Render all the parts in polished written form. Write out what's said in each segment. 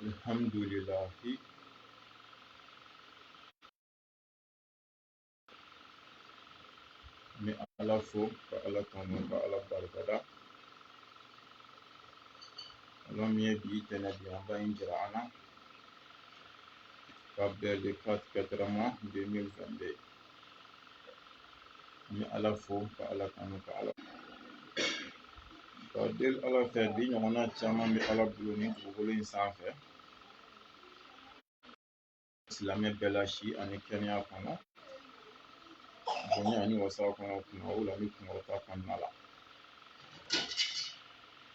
Alhamdulillahi mi ala fo ka ala tanu ka ala barikada ala min ye bi tɛnɛdiyaba in jira an na ka bɛn le 4 mois 2022 mi ala fo ka ala tanu ka ala ka deli ala fɛ bi ɲɔgɔnna caman bɛ ala bolo ni dugukolo in sanfɛ silamɛ bɛɛ la si ani kɛnɛya kɔnɔ bonya ani wasa kɔnɔ kunna o la ni kunkɔrɔta kɔnɔna la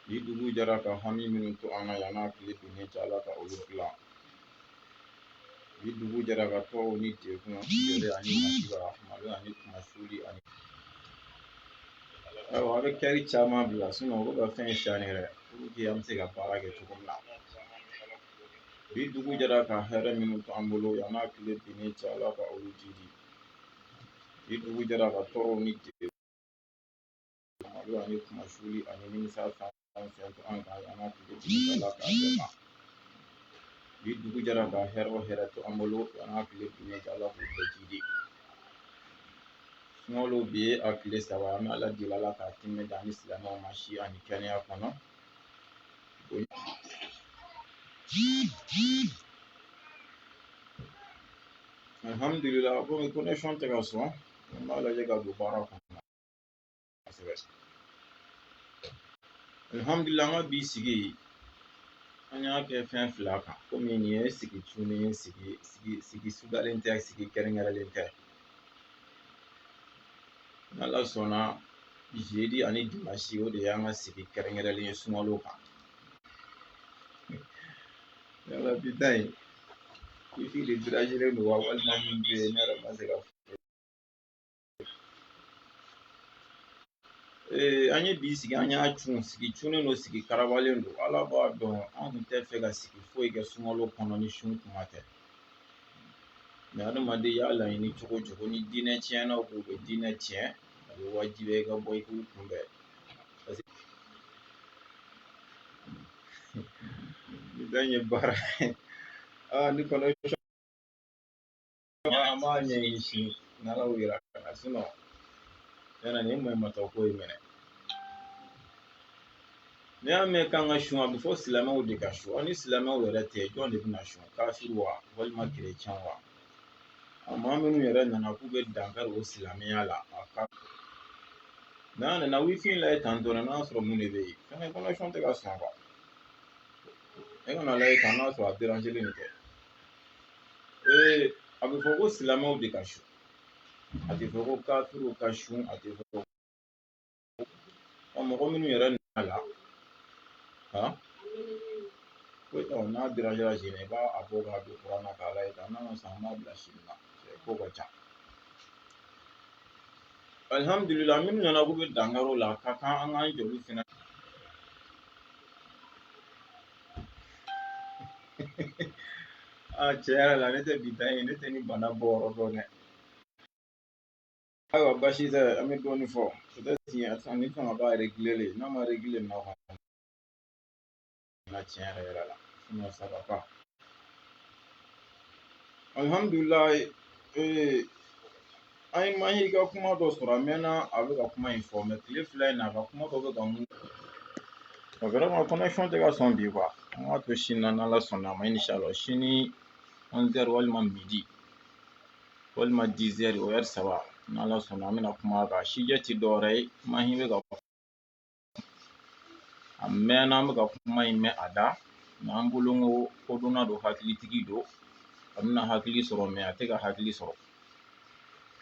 ni dugu jɛra ka hami minnu to an na yan n'a tile binnen cɛ ala ka olu dilan ni dugu jɛra ka tɔw ni degun jɛlen ani masiba malo ani kumasuli ani ayiwa a bɛ kɛri caman bila o bɛ ka fɛn siyani yɛrɛ an bɛ se ka baara kɛ cogo min na bi dugu jɛra ka hɛrɛ minnu to an bolo yan n'a tile binnen cɛ ala ka olu jidi ni dugu jɛra ka tɔɔrɔw ni degun malo ani kumasuli ani nimisa fɛn to an kan yan n'a tile binnen cɛ ala k'a bɛɛ ma bi dugu jɛra ka hɛrɛ o hɛrɛ to an bolo yan n'a tile binnen cɛ ala k'u bɛɛ jidi sunkalo bi ye a tile 3 an bɛ ala deli ala k'a timinanja ani silamɛw ma si ani kɛnɛya kɔnɔ alhamdulillah komi connection tɛ ka sɔn an b'a lajɛ ka don baara kɔnɔ kosɛbɛ alhamdulillah an ka bi sigi an y'a kɛ fɛn fila kan komi nin ye sigi tunnen sigi sudalen tɛ sigi kɛrɛnkɛrɛnlen tɛ n'ala sɔnna jeudi ani dimanche o de y'an ka sigi kɛrɛnkɛrɛnlen ye sunkalo kan yala bi ta in wifi de dérangelen don wa walima min bɛ yen ne yɛrɛ ma se ka an ye bi sigi an y'a cun sigi cunnen don sigi karabalen don ala b'a dɔn an tun tɛ fɛ ka sigi foyi kɛ sunkalo kɔnɔ ni sun kuma tɛ mɛ adamaden y'a laɲini cogo o cogo ni diinɛ tiɲɛnaw k'u bɛ diinɛ tiɲɛ a bɛ wajibiya i ka bɔ i k'u kunbɛn ni bɛɛ ye baara ni kɔnɔ an b'a ɲɛɲini sini n'ala y'o yira ka na yala nin ye maɲumatɔ ko ye mɛnɛ n'i y'a mɛn k'an ka sun a bɛ fɔ silamɛw de ka sun ni silamɛw yɛrɛ tɛ jɔn de bɛna sun kafiri wa walima kerecɛn wa maa minnu yɛrɛ nana k'u bɛ dankari o silamɛya la a ka mɛ an nana wifi in lajɛ tan dɔrɔn n'a sɔrɔ mun de bɛ yen fɛnɛ connection tɛ ka sɔn e kana lajɛ tan n'a sɔrɔ a dérangelen de tɛ a bɛ fɔ ko silamɛw de ka sun a tɛ fɔ ko kafiriw ka sun a tɛ fɔ ko mɔgɔ minnu yɛrɛ nana la ko n'a dérangera sini i b'a bɔ k'a don kuran na k'a lajɛ tan n'a ma sɔn an b'a bila sini na ko ka ca alhamdulillah minnu nana k'u bɛ dankari o la a ka kan an k'an jɔ olu fɛnɛ tiɲɛ yɛrɛ la ne tɛ bi tan ye ne tɛ ni bana bɔ yɔrɔ dɔn dɛ ayiwa basi tɛ an bɛ dɔɔnin fɔ peut-être ni fanga b'a réguler n'a ma réguler n'a kɔnɔ na tiɲɛ yɛrɛ la sinon ça va pas alhamdulillah an ye Mahi ka kuma dɔ sɔrɔ a mɛnna a bɛ ka kuma in fɔ mɛ tile fila in na a ka kuma dɔ bɛ ka mun vraiment connection tɛ ka sɔn bi quoi an k'a to sini na n'ala sɔnna a ma inchallah sini 11h walima midi walima 10h o heure 3 n'ala sɔnna an bɛna kuma kan sijɛ ti dɔwɛrɛ ye Mahi bɛ ka a mɛnna an bɛ ka kuma in mɛn a da mɛ an bolo ko kodɔnna don hakilitigi don a bɛna hakili sɔrɔ mɛ a tɛ ka hakili sɔrɔ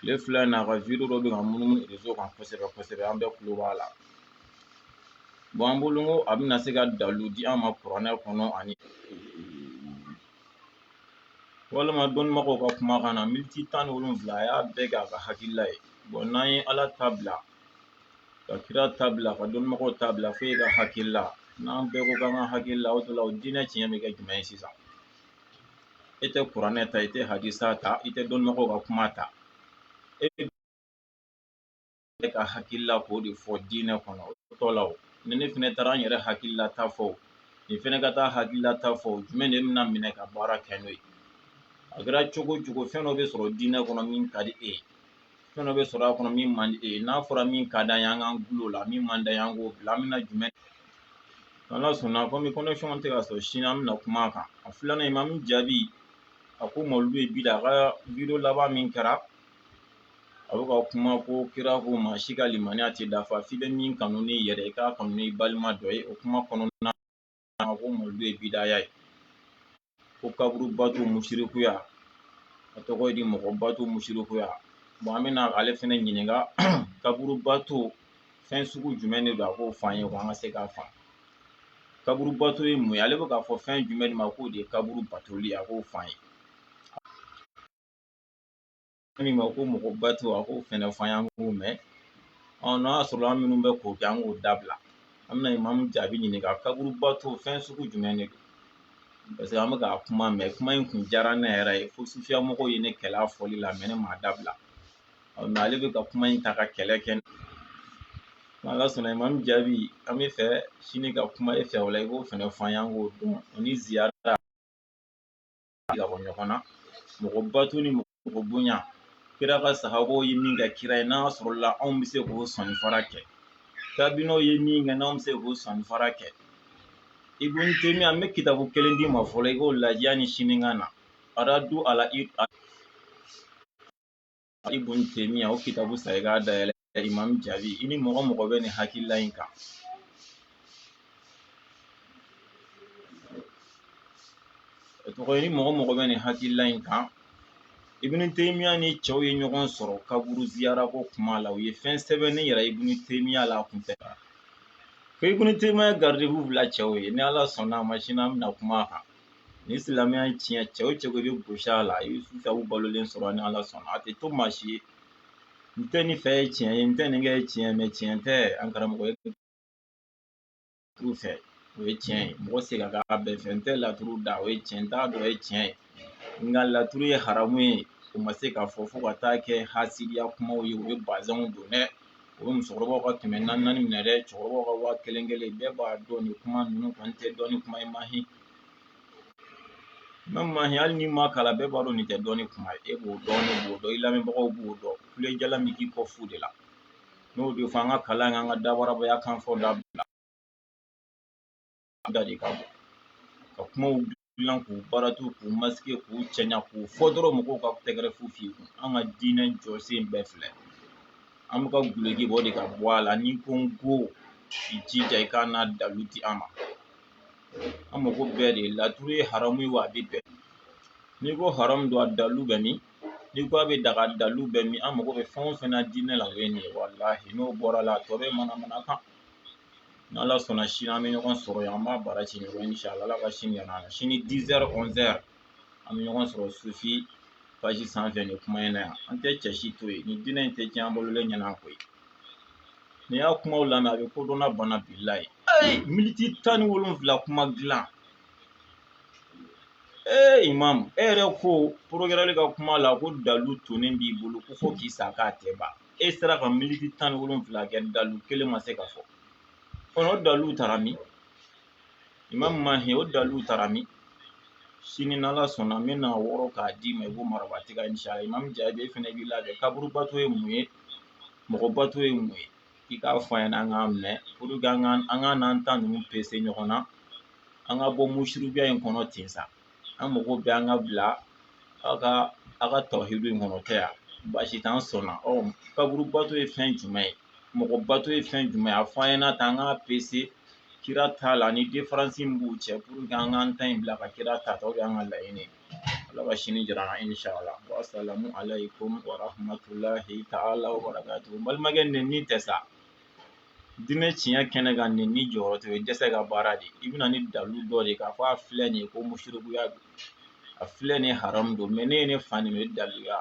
tile fila in na a ka video dɔ bɛ ka munumunu réseau kan kosɛbɛ kosɛbɛ an bɛɛ tulo b'a la bon an bolo ko a bɛna se ka dalu di an ma kuranɛ kɔnɔ ani walima dɔnnibagaw ka kumakan na miniti 17 a y'a bɛɛ kɛ a ka hakilila ye bon n'an ye ala ta bila ka kira ta bila ka dɔnnibagaw ta bila fo e ka hakilila n'an bɛɛ ko k'an ka hakilila o la o diinɛ tiɲɛ bɛ kɛ jumɛn ye sisan e tɛ kuranɛ ta i tɛ hadisa ta i tɛ dɔnnibagaw ka kuma ta e ka hakilila k'o de fɔ diinɛ kɔnɔ o tɔ la o ni ne fɛnɛ taara n yɛrɛ hakilila ta fɔ nin fɛnɛ ka taa hakililata fɔ jumɛn de bɛna minɛ ka baara kɛ n'o ye a kɛra cogo o cogo fɛn dɔ bɛ sɔrɔ diinɛ kɔnɔ min ka di e ye fɛn dɔ bɛ sɔrɔ a kɔnɔ min man di e ye n'a fɔra min ka d'an ye an k'an gulo la min man d'an ye an k'o bila an bɛna jumɛn n'Ala sɔnna komi connection tɛ ka sɔrɔ sini an bɛna kuma a kan a filanan Imamu jaabi a ko mawuludu ye bida a ka video laban min kɛra a bɛ ka kuma ko kira ko maa si ka limaniya tɛ dafa f'i bɛ min kanu n'i yɛrɛ ye i k'a kanu n'i balima dɔ ye o kuma kɔnɔna na ko mawuludu ye bidaya ye ko kaburu bato musirikuya a tɔgɔ ye di mɔgɔ bato musirikuya an bɛna ale fɛnɛ ɲininka kaburu bato fɛn sugu jumɛn de don a k'o f'an ye ko an ka se k'a faamu kaburu bato ye mun ye ale bɛ k'a fɔ fɛn jumɛn de ma k'o de ye kaburu batoli a k'o f'an ye min ma ko mɔgɔ bato a k'o fɛnɛ f'an ye an k'o mɛn n'a y'a sɔrɔ an minnu bɛ k'o kɛ an k'o dabila an bɛna Imamu jaabi ɲininka kaburu bato fɛn sugu jumɛn de don parce que an bɛ k'a kuma mɛn kuma in kun diyara ne yɛrɛ ye fo sufiya mɔgɔw ye ne kɛlɛ a fɔli la mɛ ne m'a dabila mɛ ale bɛ ka kuma in ta ka kɛlɛ kɛ n'Ala sɔnna Imamu jaabi an bɛ fɛ sini ka kuma e fɛ o la i b'o fɛnɛ f'an ye an k'o dɔn o ni ziyara ka bɔ ɲɔgɔn na mɔgɔ bato ni mɔgɔ bonya kira ka sahabaw ye min kɛ kira ye n'a sɔrɔla anw bɛ se k'o sɔnni kɛ tabiinaw ye min kɛ n'anw bɛ se k'o sɔnni kɛ Ibn Taymiya an bɛ kitabu kelen d'i ma fɔlɔ i k'o lajɛ yanni sini ka na Aradu ala Ibn Taymiya o kitabu san i k'a dayɛlɛ Imamu jaabi i ni mɔgɔ mɔgɔ bɛ nin hakilila in kan ni mɔgɔ mɔgɔ bɛ nin hakilila in kan Ibn Taymiya ni cɛw ye ɲɔgɔn sɔrɔ kaburu ziyara ko kuma la u ye fɛn sɛbɛn ne yɛrɛ Ibn Taymiya la kun tɛ ko Ibn Taymiya gardez-vous bila cɛw ye ni Ala sɔnna a ma sini an bɛna kuma a kan ni silamɛya tiɲɛ cɛ o cɛ ko i bɛ gosi a la i bɛ sufiyaw balolen sɔrɔ ni Ala sɔnna a tɛ to maa si ye n tɛ nin fɛ ye tiɲɛ ye n tɛ nin kɛ ye tiɲɛ mɛ tiɲɛ tɛ an karamɔgɔ ye laturu fɛ o ye tiɲɛ ye mɔgɔ se ka k'a bɛɛ fɛ n tɛ laturu da o ye tiɲɛ n t'a dɔn o ye tiɲɛ ye nka laturu ye haramu ye o ma se k'a fɔ fo ka taa kɛ hasidiya kumaw ye o ye bazɛnw don dɛ o ye musokɔrɔbaw ka 400 minɛ dɛ cɛkɔrɔbaw ka 1000 bɛɛ b'a dɔn nin kuma ninnu kɔni tɛ dɔn ni kuma ye mahi même mahi hali ni ma kala bɛɛ b'a dɔn nin tɛ dɔn ni kuma ye e b'o dɔn ne b'o dɔn i lamɛnbagaw b'o dɔn kulejala min k'i kɔ fu de la n'o de fɔ an ka kalan an ka dabarabaya kan fɔ dabila da de ka bɔ ka kumaw dilan k'u baratu k'u masike k'u cɛɲa k'u fɔ dɔrɔn mɔgɔw ka tɛgɛrɛ fu f'i kun an ka diinɛ jɔsen bɛɛ filɛ an bɛ ka guloki bɔ de ka bɔ a la n'i ko n ko i jija i k'a n'a dalu di an ma an mago bɛɛ de laturu ye haramu ye wa a bɛ bɛn n'i ko haramu don a dalu bɛ min n'i ko a bɛ daga dalu bɛ min an mago bɛ fɛn o fɛn na diinɛ la o ye nin ye walahi n'o bɔra la a tɔ bɛ manamana kan n'Ala sɔnna sini an bɛ ɲɔgɔn sɔrɔ yan an b'a baara ci ɲɔgɔn inshallah Ala ka sini yann'a la sini 10h 11h an bɛ ɲɔgɔn sɔrɔ sufi page sanfɛ nin kuma in na yan an tɛ cɛ si to yen nin diinɛ in tɛ tiɲɛ an bololen ɲɛna koyi n'i y'a kumaw lamɛn a bɛ kodɔnna bana bilahi miniti 17 kuma dilan Imamu e yɛrɛ ko programme ka kuma la ko dalu tonnen b'i bolo ko fo k'i sa k'a tɛ ban e sera ka miniti 17 kɛ dalu kelen ma se ka fɔ o dalu taara min Imamu Mahi o dalu taara min sini n'Ala sɔnna n bɛna wɔrɔ k'a d'i ma i b'o marabati ka inshallah Imamu jaabi e fɛnɛ b'i labɛn kaburu bato ye mun ye mɔgɔ bato ye mun ye i k'a fɔ an ɲɛna an k'a minɛ pour que an ka n'an ta ninnu pese ɲɔgɔn na an ka bɔ musiribuya in kɔnɔ ten sa an mago bɛ an ka bila aw ka tawhidu in kɔnɔ tɛ yan baasi t'an sɔnna kaburu bato ye fɛn jumɛn ye mɔgɔ bato ye fɛn jumɛn ye a fɔ an ɲɛna tan an k'a pese kira t'a la ni différence min b'u cɛ pour que an k'an ta in bila ka kira ta o de y'an ka laɲini ye Ala ka sini jira an na inshallah wa assalamu alaikum wa rahmatulahi ta'ala wa barakatuhu balimakɛ nɛni tɛ sa diinɛ tiɲɛ kɛnɛ kan nɛni jɔyɔrɔ tɛ o ye dɛsɛ ka baara de i bɛna ni dalu dɔ de k'a fɔ a filɛ nin ye ko musirikuya don a filɛ nin ye haramu don mɛ ne ye ne fa nin o ye daluya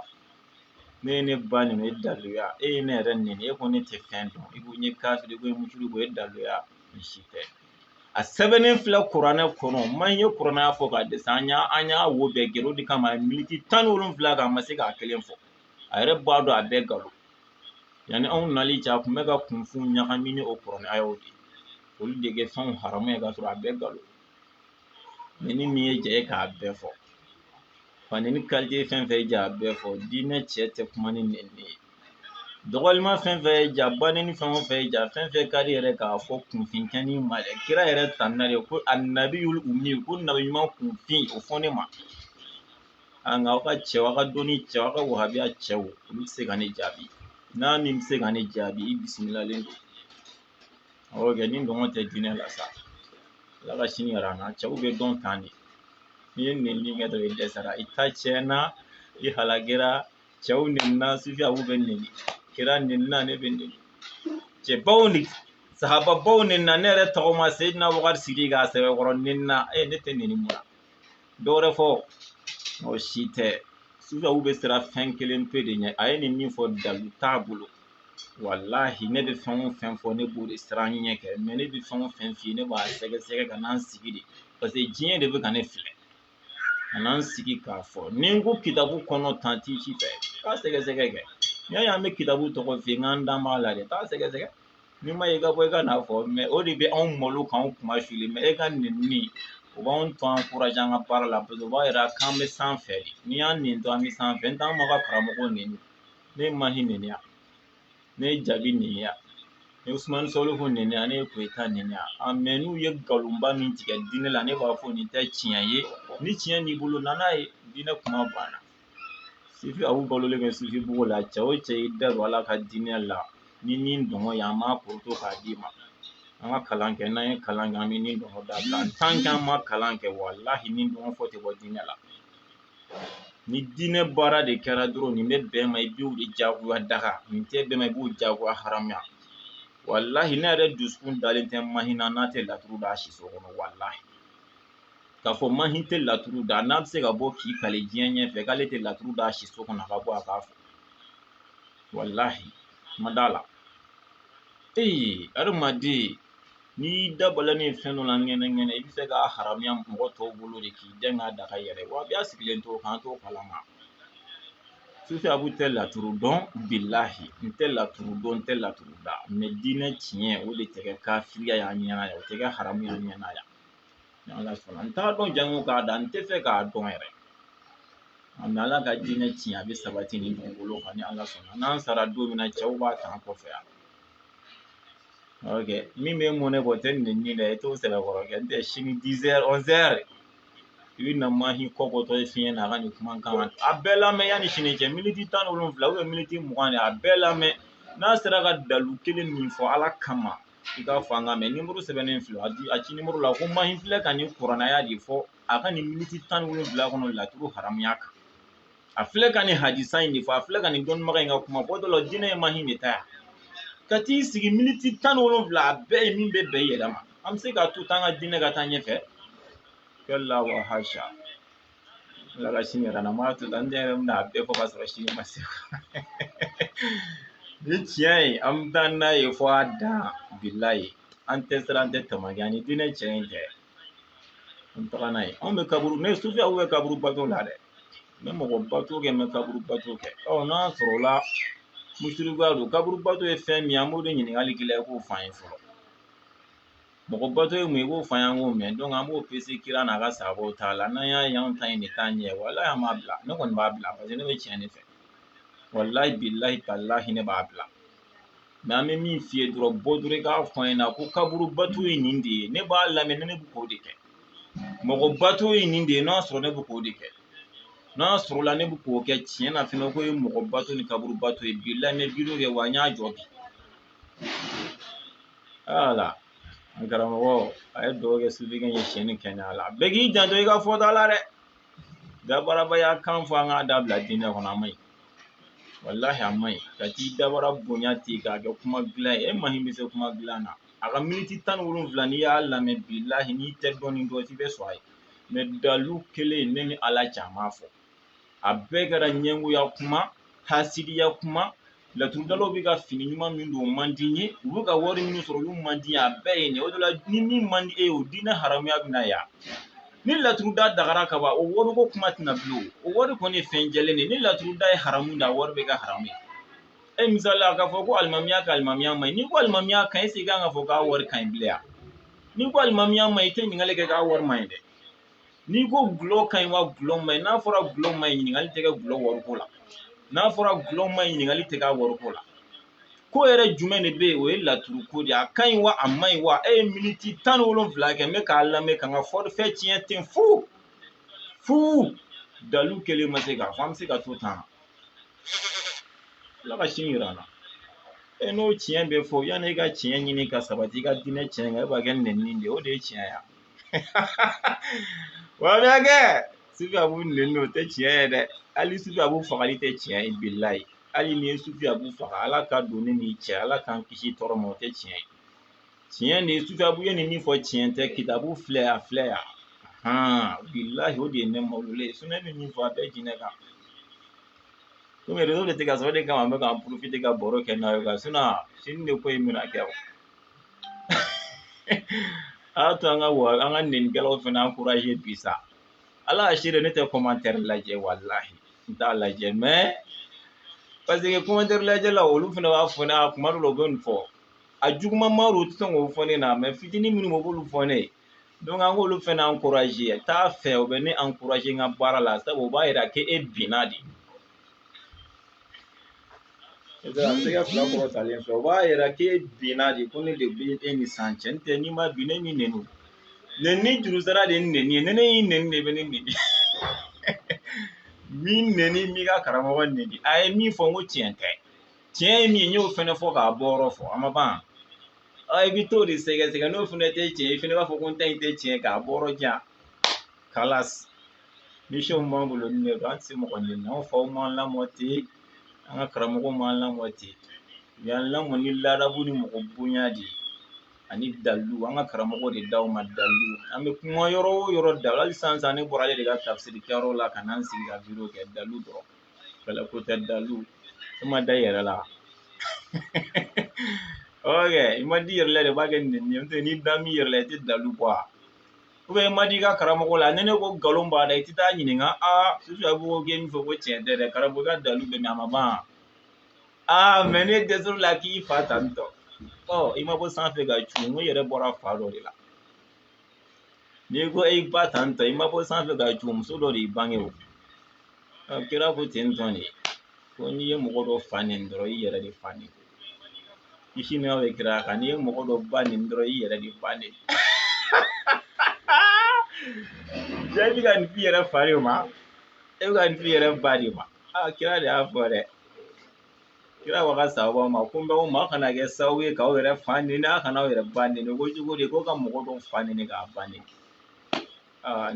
ne ye ne ba nin o ye daluya e ye ne yɛrɛ nɛni e ko ne tɛ fɛn dɔn i ko n ye kafiri i ko n ye musiriku o ye daluya ni si tɛ a sɛbɛnnen filɛ kuranɛ kɔnɔ man ye kuranɛ fɔ k'a dɛsɛ an y'a wo bɛɛ gɛrɛ o de kama a ye miniti 17 kɛ a ma se k'a kelen fɔ a yɛrɛ b'a dɔn a bɛɛ nkalon yanni anw nali cɛ a tun bɛ ka kunfu ɲagami ni o kuranɛ ayaw de olu de kɛ fɛnw haramu ye k'a sɔrɔ a bɛɛ nkalon ni min ye jɛ k'a bɛɛ fɔ wa ni kalite fɛn fɛn ja a bɛɛ fɔ diinɛ cɛ tɛ kuma ni nɛnni ye dɔgɔlima fɛn fɛn ye ja bannen fɛn o fɛn ye ja fɛn fɛn ka di yɛrɛ k'a fɔ kunfin kɛnni ma dɛ kira yɛrɛ tanna de ko annabiyul ummi ko nabi ɲuman kunfin o fɔ ne ma nka aw ka cɛw aw ka dɔnni cɛw aw ka wahabiya cɛw olu tɛ se ka ne jaabi n'a min bɛ se ka ne jaabi i bisimilalen don awɔ kɛ ni dɔngɔ tɛ diinɛ la sa ala ka sini yɛrɛ na cɛw bɛ dɔn tan de n'i ye nɛnni kɛ dɔrɔn i dɛsɛra i ta tiɲɛna i halakira cɛw nɛnina sufiyaw bɛ nɛni kira nɛnina ne bɛ nɛni cɛ baw ni sahaba baw nɛnina ne yɛrɛ tɔgɔ ma Seyidina Abubakar Sidiki k'a sɛbɛkɔrɔ nɛnina ne tɛ nɛni mun na dɔ wɛrɛ fɔ o si tɛ sufiyaw bɛ siran fɛn kelen pe de ɲɛ a ye nin min fɔ dalu t'a bolo walahi ne bɛ fɛn o fɛn fɔ ne b'o de siran ɲɛ kɛ mɛ ne bɛ fɛn o fɛn f'i ye ne b'a sɛgɛsɛgɛ ka n'an sigi de parce que diɲɛ de bɛ ka ne filɛ ka n'an sigi k'a fɔ ni n ko kitabu kɔnɔ tan t'i ci fɛ k'a sɛgɛsɛgɛ kɛ n'i y'a ye an bɛ kitabu tɔgɔ f'i ye nk'an dan b'a la de taa sɛgɛsɛgɛ n'i ma ye i ka bɔ i ka n'a fɔ mɛ o de bɛ anw malo k'anw kuma fili mɛ e ka nɛnini o b'anw to an kuraja an ka baara la parce que o b'a yira k'an bɛ sanfɛ de n'i y'an nɛni to an bɛ sanfɛ n t'an ma ka karamɔgɔw nɛni ne ye mahi nɛni yan ne ye jabi nɛni yan ne ye usumani sɔlifu nɛni yan ne ye koyita nɛni yan mɛ n'u ye nkalonba min tigɛ diinɛ la ne b'a fɔ nin tɛ tiɲɛ ye ni tiɲɛ n'i bolo nana ye diinɛ kuma banna sufi aw balolen bɛ sufi bugu la cɛ o cɛ i da don ala ka diinɛ la ni nin dɔngɔ ye an b'a koroto k'a d'i ma an ka kalan kɛ n'an ye kalan kɛ an bɛ nin dɔngɔ dabila tant que an ma kalan kɛ walahi nin dɔngɔ fɔ tɛ bɔ diinɛ la ni diinɛ baara de kɛra dɔrɔn nin bɛ bɛn ma i b'o de jagoya daga nin tɛ bɛn ma i b'o jagoya haramuya walahi ne yɛrɛ dusukun dalen tɛ mahina n'a tɛ laturu da a siso kɔnɔ walahi k'a fɔ mahi tɛ laturu da n'a bɛ se ka bɔ k'i kale diɲɛ ɲɛfɛ k'ale tɛ laturu da a siso kɔnɔ a ka bɔ a k'a fɔ walahi ma d'a la adamaden n'i dabɔlen fɛn dɔ la ŋɛnɛ i bɛ se k'a haramuya mɔgɔ tɔw bolo de k'i dɛn k'a daga yɛrɛ wa biya sigilen to k'an to kalama sufi abu tɛ laturu dɔn bilahi n tɛ laturu dɔn n tɛ laturu da mɛ diinɛ tiɲɛ o de tɛ kɛ kafiriya y'an ɲɛna yan o tɛ kɛ haramu y'an ɲɛna yan ni ala sɔnna n t'a dɔn jango k'a da n tɛ fɛ k'a dɔn yɛrɛ mɛ ala ka diinɛ tiɲɛ a bɛ sabati nin dugukolo kan ni ala sɔnna n'an sara don min na cɛw b'a ta an kɔfɛ yan ok min bɛ mun ne bɔ tɛ nɛnni dɛ i t'o sɛbɛkɔrɔ kɛ n tɛ sini 10h 11h i bɛ na mahi kɔkɔtɔ ye fiɲɛ na a ka nin kumakan a bɛɛ lamɛn yanni sini cɛ miniti 17 miniti 20 de a bɛɛ lamɛn n'a sera ka dalu kelen min fɔ ala kama i k'a fɔ an ka mɛ nimoro sɛbɛnnen filɛ a ci nimoro la ko mahi filɛ ka nin kuranaya de fɔ a ka nin miniti 17 kɔnɔ laturu haramuya kan a filɛ ka nin hadisa in de fɔ a filɛ ka nin dɔnnibaga in ka kuma fɔ dɔ la diinɛ ye mahi de ta yan ka t'i sigi miniti 17 a bɛɛ ye min bɛ bɛn i yɛrɛ ma an bɛ se k'a to tan ka diinɛ ka taa ɲɛfɛ kɛla wa hasha ala ka sini yɛrɛ na m'a to tan n yɛrɛ bɛna a bɛɛ fɔ ka sɔrɔ sini ma se ni tiɲɛ ye an bɛ taa n'a ye fɔ a dan bilayi an tɛ siran an tɛ tamakiya ani diinɛ tiɲɛ in tɛ an taga n'a ye anw bɛ kaburu ne sufiyaw bɛ kaburu bato la dɛ n bɛ mɔgɔ bato kɛ n bɛ kaburu bato kɛ n'a sɔrɔ la musirikuya don kaburu bato ye fɛn min an b'o de ɲininkali k'i la i k'o f'an ye fɔlɔ mɔgɔ bato ye mun ye i k'o f'an ye an k'o mɛn donc an b'o pese kira n'a ka sahabaw t'a la n'an y'a ye anw ta in de t'a ɲɛ walahi an b'a bila ne kɔni b'a bila parce que ne bɛ tiɲɛ de fɛ walahi bilahi talahi ne b'a bila mɛ an bɛ min f'i ye dɔrɔn bɔ dɔrɔn i k'a fɔ an ɲɛna ko kaburu bato ye nin de ye ne b'a lamɛn ne bɛ k'o de kɛ mɔgɔ bato ye nin de ye n'a sɔrɔ ne bɛ k'o de kɛ n'a sɔrɔ la ne bɛ k'o kɛ tiɲɛ na fɛnɛ ko ye mɔgɔ bato ni kaburu bato ye bilahi n bɛ video kɛ wa n y'a jɔ bi ala an karamɔgɔ a ye dugawu kɛ sufikɛ ye siyɛnni kɛnɛ a la bɛɛ k'i janto i ka fɔta la dɛ dabarabaya kan fɔ an k'a dabila diinɛ kɔnɔ a ma ɲi walahi a ma ɲi ka t'i dabara bonya ten k'a kɛ kuma dilan ye e mahi bɛ se kuma dilan na a ka miniti 17 n'i y'a lamɛn bilahi n'i tɛ dɔɔnin dɔn i bɛ sɔn a ye mɛ dalu kelen ne ni ala cɛ a m'a fɔ a bɛɛ kɛra ɲɛngoya kuma hasidiya kuma laturudalaw bɛ ka fini ɲuman min don o man di n ye u bɛ ka wari min sɔrɔ olu man di n ye a bɛɛ ye nin ye o de la ni min man di e ye o diinɛ haramuya bɛ na yan ni laturuda dagara ka ban o wariko kuma tɛna bilen o wari kɔni ye fɛn jɛlen de ni laturuda ye haramu da wari bɛ ka haramu ye e misali la k'a fɔ ko alimamiya ka alimamiya ma ɲi n'i ko alimamiya ka ɲi est ce que i kan ka fɔ k'a wari ka ɲi bilen yan n'i ko alimamiya ma ɲi i tɛ ɲininkali kɛ k'a wari ma ɲi dɛ N'i ko gulɔ ka ɲi wa gulɔ man ɲi n'a fɔra gulɔ man ɲi ɲininkali tɛ kɛ gulɔ wariko la n'a fɔra gulɔ man ɲi ɲininkali tɛ k'a wariko la ko yɛrɛ jumɛn de bɛ yen o ye laturu ko de ye a ka ɲi wa a man ɲi wa e ye miniti 17 kɛ n bɛ k'a lamɛn ka n ka fɔlifɛn tiɲɛ ten fu dalu kelen ma se k'a fɔ an bɛ se ka to tan ala ka sini jira an na n'o tiɲɛ bɛ fɔ yanni e ka tiɲɛ ɲini ka sabati i ka diinɛ tiɲɛ kan e b'a kɛ nɛnini de ye o de ye tiɲɛ ye wa bɛ kɛ sufi abu nɛnini o tɛ tiɲɛ ye dɛ hali sufi abu fagali tɛ tiɲɛ ye bilayi hali ni ye sufi abu faga ala ka don ne ni cɛ ala k'an kisi tɔɔrɔ ma o tɛ tiɲɛ ye tiɲɛ de ye sufi abu ye nin min fɔ tiɲɛ tɛ kitabu filɛ yan bilahi o de ye ne malolen ye ne bɛ min fɔ a bɛɛ jinɛ kan komi réseau de tɛ ka sɔrɔ o de kama an bɛ k'an profiter ka baro kɛ n'a ye quoi sini de ko in bɛna kɛ o a y'a to an ka nɛnikɛlaw fana encourager bi sa ala y'a seede ne tɛ commentaire lajɛ walahi n t'a lajɛ mais parce que commentaire lajɛla olu fana b'a fɔ ne a kuma dɔw la u bɛ nin fɔ a juguman ma o tɛ sɔn k'o fɔ ne na mais fitinin minnu b'o b'olu fɔ ne donc an k'olu fana encourager t'a fɛ o bɛ ne encourager n ka baara la sabu o b'a jira ko e binna de a bɛ se ka fila kɔrɔtalen sɔrɔ o b'a jira k'e binna de ko ne de bɛ e ni san cɛ n tɛ n'i ma bin ne m'i nɛni nɛni juru sara de ye nɛni ye ni ne y'i nɛni de bɛ ne nɛni min nɛni m'i ka karamɔgɔ nɛni a ye min fɔ n ko tiɲɛ tɛ tiɲɛ ye min ye n y'o fana fɔ k'a bɔ yɔrɔ fɔ a ma ban i bɛ t'o de sɛgɛsɛgɛ n'o fana tɛ tiɲɛ i fana b'a fɔ ko n ta in tɛ tiɲɛ k'a bɔ yɔrɔ jan kalas mission b'an bolo ni ne don an tɛ se mɔgɔ nɛni anw faw m'an lamɔ ten an ka karamɔgɔw m'an lamɔ ten u y'an lamɔ ni ladabu ni mɔgɔ bonya de ye ani dalu an ka karamɔgɔ de d'aw ma dalu an bɛ kuma yɔrɔ o yɔrɔ dalu hali sisan ne bɔra ale de ka tafsiri kɛyɔrɔ la ka n'an sigi ka video kɛ dalu dɔrɔn kɛlɛ ko tɛ dalu e ma da i yɛrɛ la ok i ma di i yɛrɛ la de b'a kɛ nɛni ye n'o tɛ n'i da m'i yɛrɛ la i tɛ dalu bɔ a i ma di i ka karamɔgɔ la ni ne ko nkalon b'a la i tɛ taa ɲininka sufi abu ko k'e min fɔ ko tiɲɛ tɛ dɛ karamɔgɔ i ka dalu bɛ min a ma ban mais ne dɛsɛr'o la k'i fa tantɔ i ma bɔ sanfɛ ka cu n ko i yɛrɛ bɔra fa dɔ de la n'i ko i ba tantɔ i ma bɔ sanfɛ ka cu muso dɔ de y'i bange o kira ko ten tɔ de ko n'i ye mɔgɔ dɔ fa nɛni dɔrɔn i yɛrɛ de fa nɛni kisi nɛma bɛ kira kan n'i ye mɔgɔ dɔ ba nɛni dɔrɔn i yɛrɛ de ba nɛni cɛ bɛ ka nin f'i yɛrɛ fa de ma e bɛ ka nin f'i yɛrɛ ba de ma kira de y'a fɔ dɛ kira ko ka sababu ma ko n bɛ ko maa kana kɛ sababu ye k'aw yɛrɛ fa nɛni a kana aw yɛrɛ ba nɛni ko cogo di ko ka mɔgɔ dɔ fa nɛni k'a ba nɛni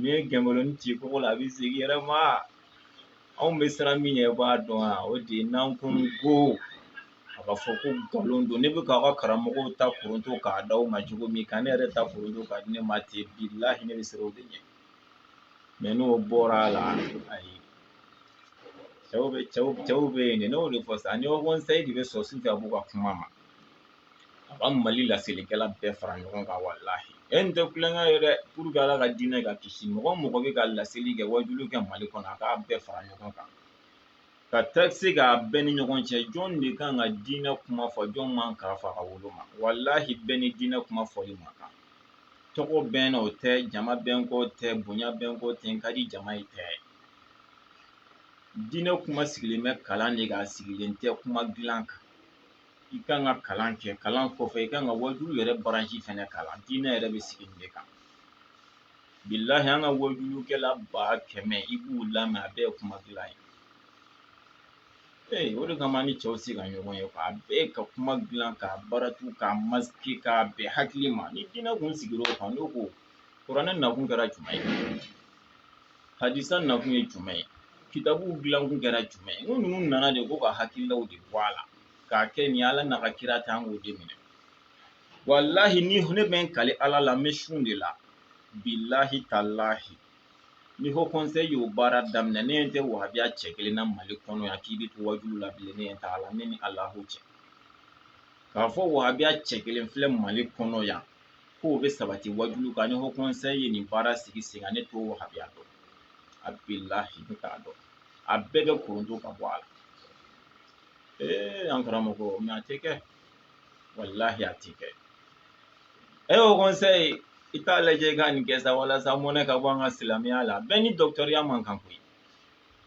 n'i ye gɛnbɔloni ci kogo la a bɛ segin yɛrɛ ma anw bɛ siran min ɲɛ i b'a dɔn o de ye n'an ko n ko a ka fɔ ko nkalon don ne bɛ k'aw ka karamɔgɔw ta foronto k'a d'aw ma cogo min ka ne yɛrɛ ta foronto k'a di ne ma ten bilahi ne bɛ siran o de ɲɛ mais n'o bɔra a la ayi cɛw bɛ yen de ne y'o de fɔ sa ni ɲɔgɔn sayi de bɛ sɔn sufi abu ka kuma ma a ka mali laselilikɛla bɛɛ fara ɲɔgɔn kan walahi n tɛ kulonkɛ ye dɛ pour que ala ka diinɛ ka kisi mɔgɔ mɔgɔ bɛ ka laseli kɛ wajulu kɛ mali kɔnɔ a k'a bɛɛ fara ɲɔgɔn kan ka taxe k'a bɛɛ ni ɲɔgɔn cɛ jɔn de kan ka diinɛ kuma fɔ jɔn man k'a fɔ a ka wolo ma walahi bɛɛ ni diinɛ kuma fɔli ma kan tɔgɔ bɛn na o tɛ jama bɛn kɔ tɛ bonya bɛn kɔ tɛ n ka di jama ye tɛ diinɛ kuma sigilen bɛ kalan de kan a sigilen tɛ kuma dilan kan i kan ka kalan kɛ kalan kɔfɛ i kan ka wajulu yɛrɛ baransi fɛnɛ kalan diinɛ yɛrɛ bɛ sigi nin de kan bilahi an ka wajulukɛla 100 i b'u lamɛn a bɛɛ ye kuma dilan ye o de kama ni cɛw se ka ɲɔgɔn ye a bɛɛ ka kuma dilan k'a baratu k'a masike k'a bɛn hakili ma ni diinɛ kun sigir'o kan n'o ko kuranɛ nakun kɛra jumɛn ye hadisa nakun ye jumɛn ye kitabu dilan kun kɛra jumɛn ye n ko ninnu nana de ko ka hakililaw de bɔ a la k'a kɛ ni ala n'a ka kira ta an k'o de minɛ walahi ni ne bɛ n kali ala la n bɛ sun de la bilahi talahi ni haut conseil y'o baara daminɛ ne ɲɛ tɛ wahabiya cɛ kelen na mali kɔnɔ yan k'i bɛ to wajulu la bilen ne ɲɛ t'a la ne ni alahu cɛ k'a fɔ wahabiya cɛ kelen filɛ mali kɔnɔ yan k'o bɛ sabati wajulu kan ni haut conseil ye nin baara sigi sen kan ne t'o wahabiya dɔn a bilahi ne t'a dɔn a bɛɛ bɛ koronto ka bɔ a la an karamɔgɔ mais a tɛ kɛ walahi a tɛ kɛ haut conseil ita lajɛ ka nin kɛ sa walasa mɔnɛ ka bɔ an ka silamɛya la bɛɛ ni dɔgɔtɔrɔya man kan koyi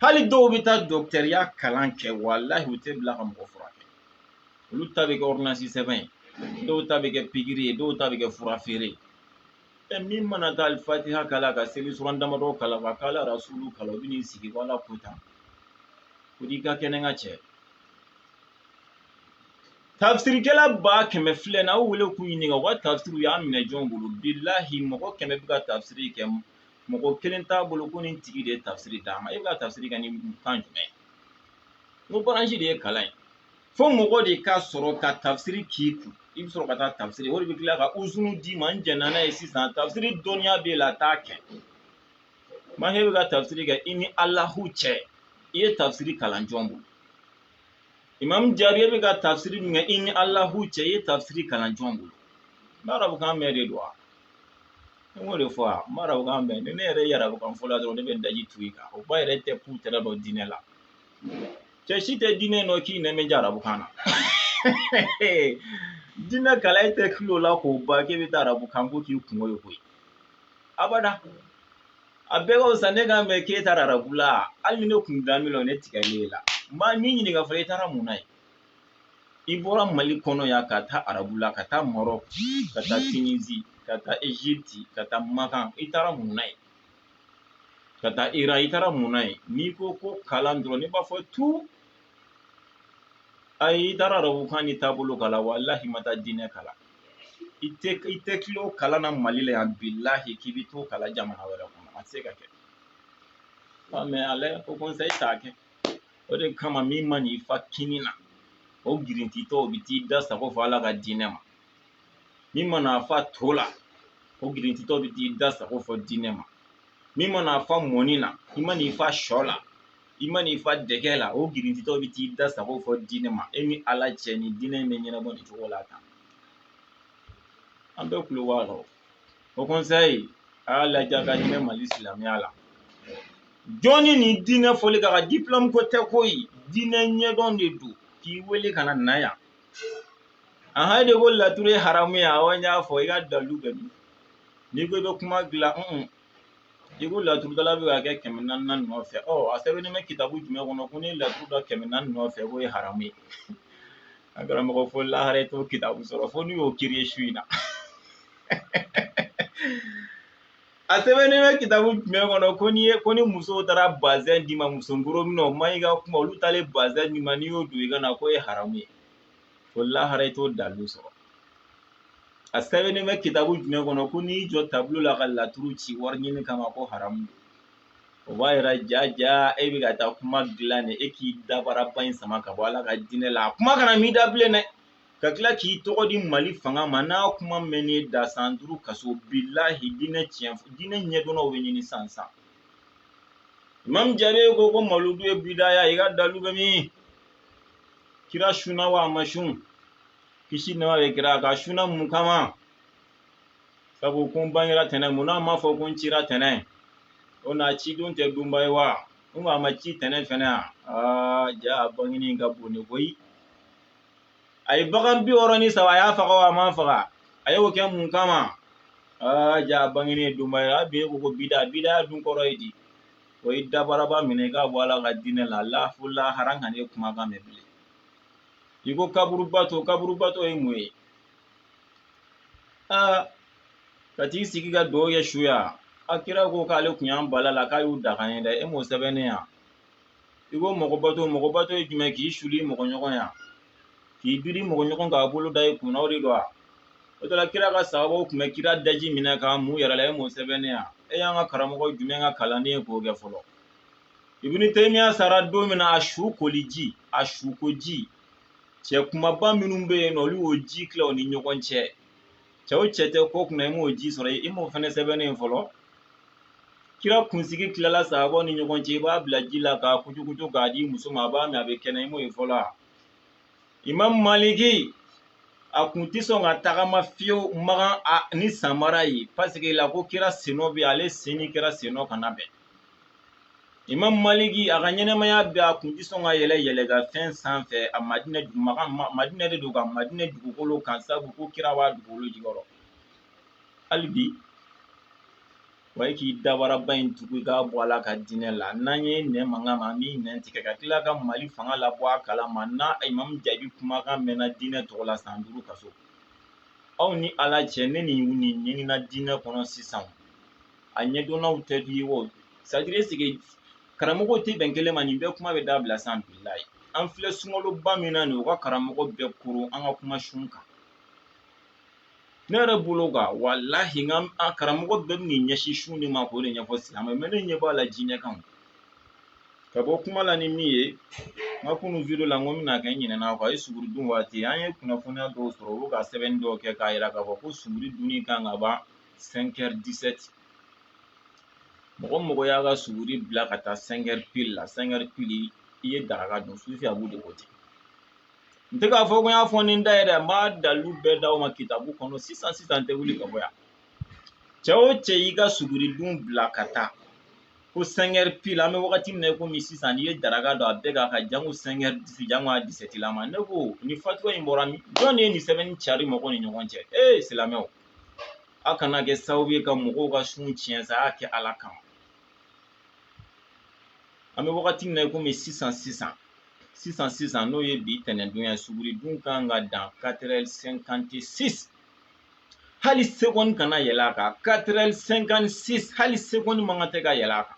hali dɔw bɛ taa dɔgɔtɔrɔya kalan kɛ walahi u tɛ bila ka mɔgɔ furakɛ olu ta bɛ kɛ ordonnance sɛbɛn ye dɔw ta bɛ kɛ pikiri ye dɔw ta bɛ kɛ fura feere min mana taa alifatiha kala ka seli suran damadɔ kala ka kala rasulu kala u bɛ n'i sigi wala kuta ko di ka kɛnɛ ka cɛ tafsirikɛla ba kɛmɛ filɛ na aw wele k'u ɲininka u ka tafsiriw y'a minɛ jɔn bolo bilahi mɔgɔ kɛmɛ bɛ ka tafsiri kɛ mɔgɔ kelen t'a bolo ko nin tigi de ye tafsiri d'a ma e bɛ ka tafsiri kɛ ni kan jumɛn n ko baransi de ye kalan ye fo mɔgɔ de ka sɔrɔ ka tafsiri k'i kun i bɛ sɔrɔ ka taa tafsiri o de bɛ tila ka uzunu d'i ma n jɛnna n'a ye sisan tafsiri dɔnniya b'e la a t'a kɛ maa e bɛ ka tafsiri kɛ i ni alahu cɛ i ye tafsiri kalan jɔn bolo imam jaabi e bɛ ka tafsiri min kɛ i ni alahu cɛ i ye tafsiri kalan jɔn bolo n b'a arabukan mɛn de don wa n k'o de fɔ wa n b'a arabukan mɛn ni ne yɛrɛ ye arabukan fɔ la dɔrɔn ne bɛ daji tu i kan o ba yɛrɛ tɛ k'u tɛrɛ dɔn diinɛ la cɛ si tɛ diinɛ dɔn k'i nɛmɛ ja arabukan na diinɛ kalan e tɛ kilo la k'o ban k'e bɛ taa arabukan ko k'i kungo ye koyi abada a bɛɛ ka fisa ne kan mɛn k'e taara arabu la hali ni ne kun da min na ne tigɛlen la maa min ɲininka fɔlɔ i taara mun na ye i bɔra mali kɔnɔ yan ka taa arabu la ka taa marɔku ka taa tunizi ka taa egypte ka taa makan i taara mun na ye ka taa iran i taara mun na ye n'i ko ko kalan dɔrɔn ne b'a fɔ tu ayi i taara arabukan ni taabolo kalan walahi ma taa diinɛ kalan i tɛ kilo kalan na mali la yan bilahi k'i bɛ to kalan jamana wɛrɛ kɔnɔ a tɛ se ka kɛ mɛ ale o kɔnsa i t'a kɛ o de kama min ma n'i fa kini na o girintitɔ o bɛ t'i da sago fɔ ala ka diinɛ ma min mana fa to la o girintitɔ bɛ t'i da sago fɔ diinɛ ma min mana fa mɔni na i ma n'i fa sɔ la i ma n'i fa dɛgɛ la o girintitɔ bɛ t'i da sago fɔ diinɛ ma e ni ala cɛ ni diinɛ in bɛ ɲɛnabɔ nin cogo la tan an bɛɛ kulo b'a la o kɔnsa a y'a lajɛ a ka hinɛ mali silamɛya la jɔnni ni diinɛ fɔli ka diplôme ko tɛ koyi diinɛ ɲɛdɔn de don k'i wele ka na yan aha de ko laturu ye haramu ye awɔ n y'a fɔ i ka dalu bɛ min n'i ko i bɛ kuma dilan i ko laturudala bɛ ka kɛ 400 nɔfɛ a sɛbɛnnen bɛ kitabu jumɛn kɔnɔ ko ni laturu da 400 nɔfɛ k'o ye haramu ye a karamɔgɔ fo lahara i t'o kitabu sɔrɔ fo n'u y'o kiiri su in na a sɛbɛnnen bɛ kitabu jumɛn kɔnɔ ko ni musow taara bazɛn d'i ma musokɔrɔ min na o ma i ka kuma olu taalen bazɛn d'i ma n'i y'o don i ka na k'o ye haramu ye fo lahara i t'o dalu sɔrɔ a sɛbɛnnen bɛ kitabu jumɛn kɔnɔ ko n'i jɔ tableau la ka laturu ci wari ɲini kama ko haramu o b'a yira jaja e bɛ ka taa kuma dilan de e k'i dabaraba in sama ka bɔ ala ka diinɛ la a kuma kana m'i da bilen dɛ ka tila k'i tɔgɔ di mali fanga ma n'a kuma mɛnnen da san 5 kaso bilahi diinɛ ɲɛdɔnnaw bɛ ɲini san imam jaabi ko mauludu ye bidaya i ka dalu bɛ min kira suna wa a ma sun kisi nɛma bɛ kira ka suna mun kama sabu ko n bangera tɛnɛn mun n'a ma fɔ ko n cira tɛnɛn o na ci don tɛ donba ye wa n ko a ma ci tɛnɛn fɛnɛ ja bangeni ka bon ne koyi a ye bagan 63 a y'a faga wa a ma faga a y'o kɛ mun kama ja bangeni ye donba ye a bɛ ko bidaya dun kɔrɔ ye di o ye dabaraba minɛ k'a bɔ ala ka diinɛ la fo lahara ka ne kumakan mɛn bilen i ko kaburubato ye mun ye ka t'i sigi ka dugawu kɛ su ya a kira ko k'ale kun y'an bala la k'a y'u daga ye dɛ e m'o sɛbɛnnen yan i ko mɔgɔbato ye jumɛn k'i suli mɔgɔ ɲɔgɔn yan k'i biri mɔgɔ ɲɔgɔn k'a bolo da i kunna o de don wa o tɔ la kira ka sababu tun bɛ kira daji minɛ k'a mun yɛrɛ la e m'o sɛbɛnnen yan e y'an ka karamɔgɔ jumɛn ka kalanden ye k'o kɛ fɔlɔ ibini temiya sara don min na a su koliji a sukoji cɛ kumaba minnu bɛ yen nɔ olu y'o ji tila o ni ɲɔgɔn cɛ cɛw cɛ tɛ ko kunna i m'o ji sɔrɔ i m'o fɛnɛ sɛbɛnnen fɔlɔ kira kunsigi tilala sahabaw ni ɲɔgɔn cɛ i b'a bila ji la k'a kucukucu k'a di muso ma a b'a min a bɛ kɛnɛ i m'o ye fɔlɔ imam maliki a kun tɛ sɔn ka tagama fiyewu magan ni samara ye paseke la ko kira senɔ bɛ ale sen ni kira senɔ kana bɛn imam maliki a ka ɲɛnɛmaya bɛɛ a kun tɛ sɔn ka yɛlɛ ka fɛn sanfɛ a madinɛ de don ka madinɛ dugukolo kan sabu ko kira b'a dugukolo jukɔrɔ hali bi wa k'i dabaraba in tugu i k'a bɔ Ala ka diinɛ la n'an ye nɛn mankan ma an b'i nɛn tigɛ ka tila ka Mali fanga labɔ a kalama n'a Imamu Jaabi kumakan mɛnna diinɛ tɔgɔ la san 5 kaso. Aw ni Ala cɛ ne nin ɲɛɲinina diinɛ kɔnɔ sisan a ɲɛdɔnnaw tɛ ye o c'est à dire est ce que karamɔgɔw tɛ bɛn kelen ma nin bɛɛ kuma bɛ dabila san bilahi an filɛ sunkaloba min na nin u ka karamɔgɔ bɛɛ koron an ka kuma sun kan. Ne yɛrɛ bolo kan walahi n ka karamɔgɔ bɛɛ bɛ ɲɛsin sun de ma k'o de ɲɛfɔ silamɛ mais ne ɲɛ b'a la diinɛ kan ka bɔ kuma la ni min ye n ka kunu video la n ko n bɛna kɛ n ɲinɛna kɔ a ye suguri dun waati an ye kunnafoniya dɔw sɔrɔ olu ka sɛbɛnni dɔw kɛ k'a yira k'a fɔ ko suguri dunni kan ka ban 5h17 mɔgɔ mɔgɔ y'a ka suguri bila ka taa 5h pile la 5h pile i ye daraka dun sufi a b'u de ko ten n tɛ k'a fɔ ko n y'a fɔ ni n da ye dɛ n b'a dalilu bɛɛ d'aw ma kitabu kɔnɔ sisan n tɛ wuli ka bɔ yan cɛ o cɛ y'i ka suguri dun bila ka taa ko 5h pile an bɛ wagati min na komi sisan n'i ye daraka dun a bɛɛ k'a ka jango 5h10 jango a 17 la ma ne ko ni fatuwa in bɔra min jɔn de ye nin sɛbɛnni cari mɔgɔw ni ɲɔgɔn cɛ silamɛw a kana kɛ sababu ye ka mɔgɔw ka sun tiɲɛ sa a y'a kɛ Ala kama an bɛ wagati min na komi sisan n'o ye bi tɛnɛndon ye suguri dun kan ka dan 4h56 hali seconde kana yɛlɛ a kan 4h56 hali seconde man kan tɛ ka yɛlɛ a kan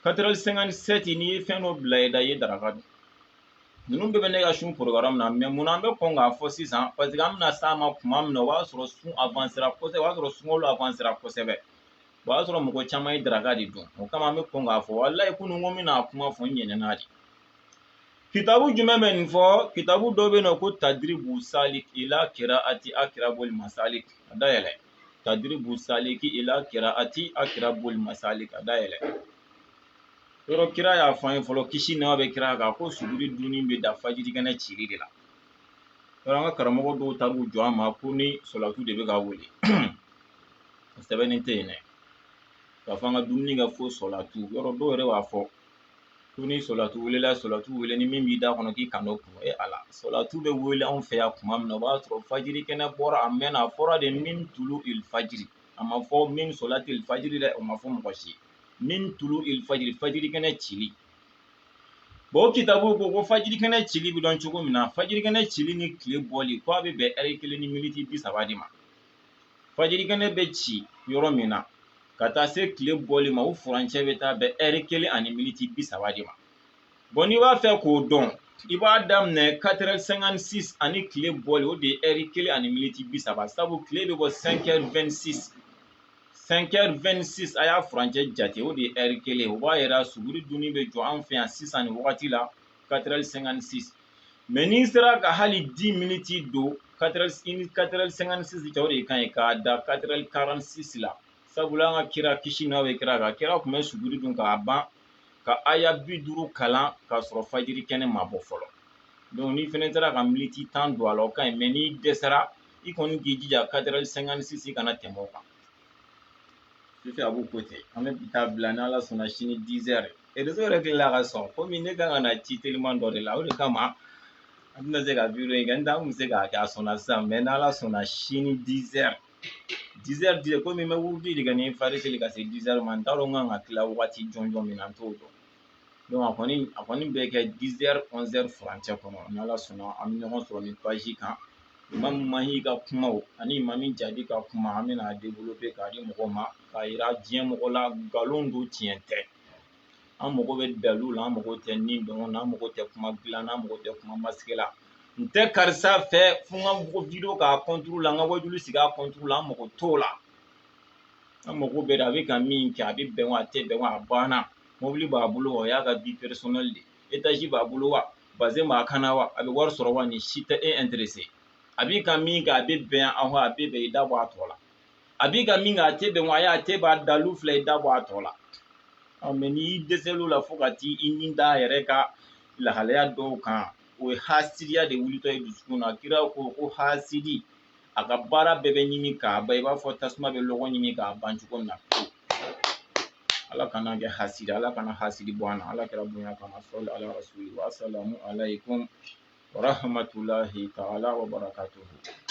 4h57 n'i ye fɛn dɔ bila i da i ye daraka dun ninnu bɛɛ bɛ ne ka sun programme na mais mun na an bɛ kɔn k'a fɔ sisan parce que an bɛna s'a ma tuma min na o b'a sɔrɔ sun avancera kosɛbɛ o b'a sɔrɔ sunkalo avancera kosɛbɛ o b'a sɔrɔ mɔgɔ caman ye daraka de dun o kama an bɛ kɔn k'a fɔ walayi kunun ko n bɛna kuma fɔ n ɲinɛna de kitabu jumɛn bɛ nin fɔ kitabu dɔ bɛ yen nɔ ko tadribu salik ila qiraati akrabul masalik a dayɛlɛ tadribu saliki ila qiraati akrabul masalik a dayɛlɛ yɔrɔ kira y'a fɔ an ye fɔlɔ kisi nɛma bɛ kira kan ko suguri dunni bɛ da fajiri kɛnɛ cili de la yɔrɔ an ka karamɔgɔ dɔw taar'u jɔ an ma ko ni solatu de bɛ ka wele o sɛbɛnni tɛ yen dɛ k'a fɔ an ka dumuni kɛ fo solatu yɔrɔ dɔw yɛrɛ b'a fɔ ko ni solatu welela solatu wele ni min b'i da kɔnɔ k'i kan'o kun Ala solatu bɛ wele anw fɛ yan tuma min na o b'a sɔrɔ fajiri kɛnɛ bɔra a mɛnna a fɔra de min tulu il fajiri a ma fɔ min solati il fajiri dɛ o ma fɔ mɔgɔ si min tulu il fajiri fajiri kɛnɛ cili o kitabu ko fajiri kɛnɛ cili bɛ dɔn cogo min na fajiri kɛnɛ cili ni tile bɔli ko a bɛ bɛn heure 1 ni miniti 30 de ma fajiri kɛnɛ bɛ ci yɔrɔ min na ka taa se tile bɔli ma o furancɛ bɛ taa bɛn heure 1 ani miniti 30 de ma bon n'i b'a fɛ k'o dɔn i b'a daminɛ 4h56 ani tile bɔli o de ye heure 1 ani miniti 30 sabu tile bɛ bɔ 5h26 5h26 a y'a furancɛ jate o de ye heure 1 o b'a yira suguri dunni bɛ jɔ an fɛ yan sisan nin wagati la 4h56 mais n'i sera ka hali 10 minutes don 4h56 cɛ o de ka ɲi k'a da 4h46 la sabula an ka kira kisi n'a bɛ kira kan kira tun bɛ suguri dun k'a ban ka aya 50 kalan k'a sɔrɔ fajiri kɛnɛ ma bɔ fɔlɔ donc n'i fɛnɛ sera ka miniti 10 don a la o ka ɲi mais n'i dɛsɛra i kɔni k'i jija 4h56 i kana tɛmɛ o kan sufi a b'u ko ten an bɛ bi taa bila ni Ala sɔnna sini 10h réseau yɛrɛ tilala ka sɔn komi ne kan ka na ci teliman dɔ de la o de kama an tɛna se ka video in kɛ n tɛ an kun bɛ se k'a kɛ a sɔnna sisan mais ni Ala sɔnna sini 10h komi n bɛ wurudu de kɛ ni fari seli ka se 10h ma n t'a dɔn n kan ka tila wagati jɔnjɔn min na n t'o dɔn donc a kɔni bɛ kɛ 10h 11h furancɛ kɔnɔ ni Ala sɔnna an bɛ ɲɔgɔn sɔrɔ nin page kan Imamu Mahi ka kumaw ani Imamu Jaabi ka kuma an bɛna développer k'a di mɔgɔw ma k'a yira diɲɛ mɔgɔ la nkalon don tiɲɛ tɛ an mago bɛ dalilu la an mago tɛ nin dɔngɔ na an mago tɛ kuma dilan na an mago tɛ kuma masigi la n tɛ karisa fɛ fo n ka bɔ video k'a contre la n ka wajulu sigi a contre la an mago t'o la an mago bɛ a bɛ ka min kɛ a bɛ bɛn wa a tɛ bɛn wa a banna mobili b'a bolo wa o y'a ka vie personnelle de étage b'a bolo wa bazin b'a kan na wa a bɛ wari sɔrɔ wa nin si tɛ e intéressé a b'i ka min kɛ a bɛ bɛn aw a bɛ bɛn i da bɔ a tɔ la a b'i ka min kɛ a tɛ bɛn wa a tɛ b'a dalu filɛ i da bɔ a tɔ la mais n'i dɛsɛl'o la fo ka t'i ni da yɛrɛ ka lahalaya dɔw kan o ye hasidiya de wulitɔ ye dusukun na kira ko hasidi a ka baara bɛɛ bɛ ɲini k'a ban i b'a fɔ tasuma bɛ lɔgɔ ɲini k'a ban cogo min na Ala kana kɛ hasidi Ala kana hasidi bɔ an na Ala kɛra bonya kama sɔli ala rasuli wa salamu alaykum wa rahmatulahi ta'ala wa barakatuhu